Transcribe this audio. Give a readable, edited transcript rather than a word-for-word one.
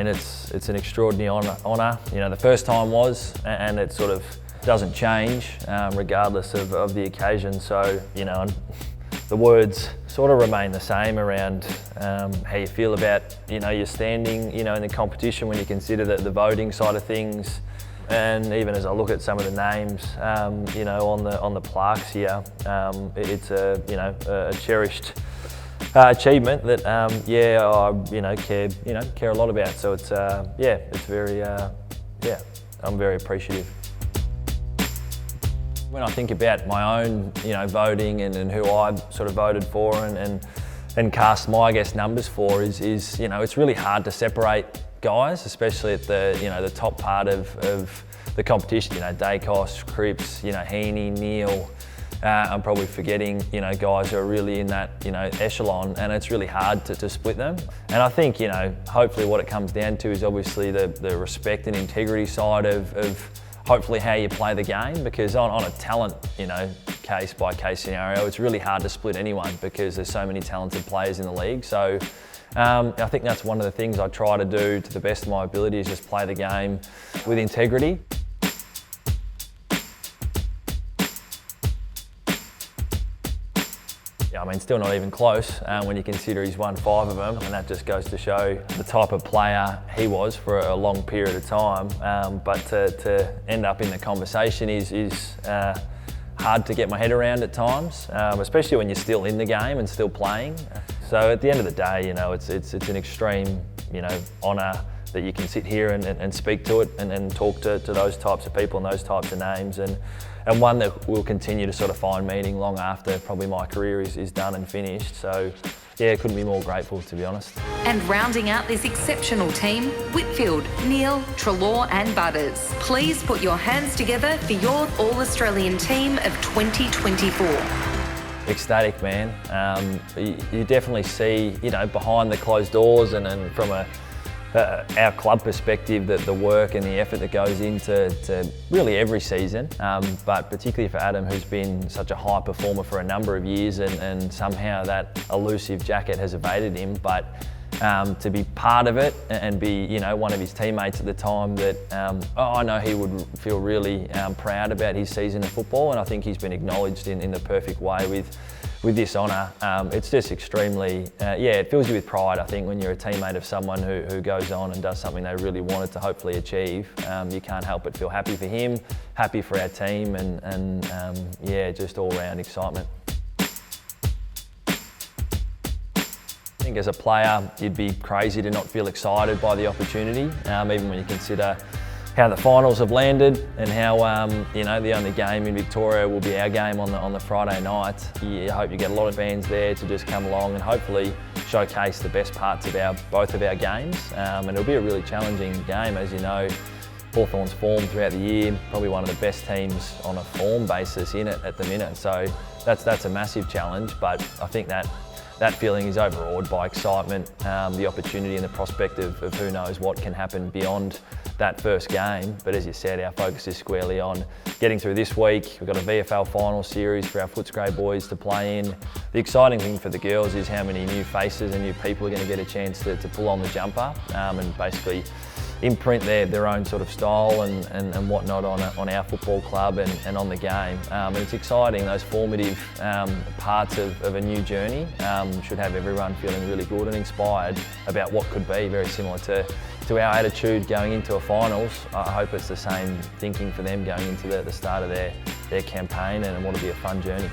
mean, it's an extraordinary honour. You know, the first time was, and it sort of doesn't change regardless of the occasion. So, you know, the words sort of remain the same around how you feel about, you know, your standing, you know, in the competition when you consider the voting side of things. And even as I look at some of the names, you know, on the plaques here, it's a cherished achievement that yeah, I care a lot about. So it's it's very I'm very appreciative. When I think about my own, you know, voting and who I sort of voted for and cast my, I guess, numbers for is you know, it's really hard to separate guys, especially at the top part of the competition. You know, Dacos, Cripps, you know, Heaney, Neil. I'm probably forgetting, you know, guys who are really in that, you know, echelon, and it's really hard to split them. And I think, you know, hopefully what it comes down to is obviously the respect and integrity side of hopefully how you play the game, because on a talent, you know, case by case scenario, it's really hard to split anyone because there's so many talented players in the league. So I think that's one of the things I try to do to the best of my ability, is just play the game with integrity. I mean, still not even close when you consider he's won 5 of them, and that just goes to show the type of player he was for a long period of time. But to end up in the conversation is hard to get my head around at times, especially when you're still in the game and still playing. So at the end of the day, you know, it's an extreme, you know, honour that you can sit here and speak to it and talk to those types of people and those types of names, and one that will continue to sort of find meaning long after probably my career is done and finished. So yeah, couldn't be more grateful, to be honest. And rounding out this exceptional team, Whitfield, Neil, Treloar and Butters. Please put your hands together for your All-Australian team of 2024. Ecstatic, man. You definitely see, you know, behind the closed doors and from our club perspective, that the work and the effort that goes into really every season, but particularly for Adam, who's been such a high performer for a number of years, and somehow that elusive jacket has evaded him. But to be part of it and be, you know, one of his teammates at the time, that I know he would feel really proud about his season of football, and I think he's been acknowledged in the perfect way with this honour. It's just extremely, it fills you with pride, I think, when you're a teammate of someone who goes on and does something they really wanted to hopefully achieve. You can't help but feel happy for him, happy for our team, and just all round excitement. I think as a player, you'd be crazy to not feel excited by the opportunity, even when you consider how the finals have landed and how you know, the only game in Victoria will be our game on the Friday night. I hope you get a lot of fans there to just come along and hopefully showcase the best parts of both of our games. And it'll be a really challenging game, as you know. Hawthorn's form throughout the year, probably one of the best teams on a form basis in it at the minute. So that's a massive challenge, but I think that feeling is overawed by excitement, the opportunity and the prospect of who knows what can happen beyond that first game. But as you said, our focus is squarely on getting through this week. We've got a VFL final series for our Footscray boys to play in. The exciting thing for the girls is how many new faces and new people are going to get a chance to pull on the jumper and basically imprint their own sort of style and whatnot on our football club and on the game. And it's exciting, those formative parts of a new journey should have everyone feeling really good and inspired about what could be very similar to our attitude going into a finals. I hope it's the same thinking for them going into the start of their campaign, and what will be a fun journey.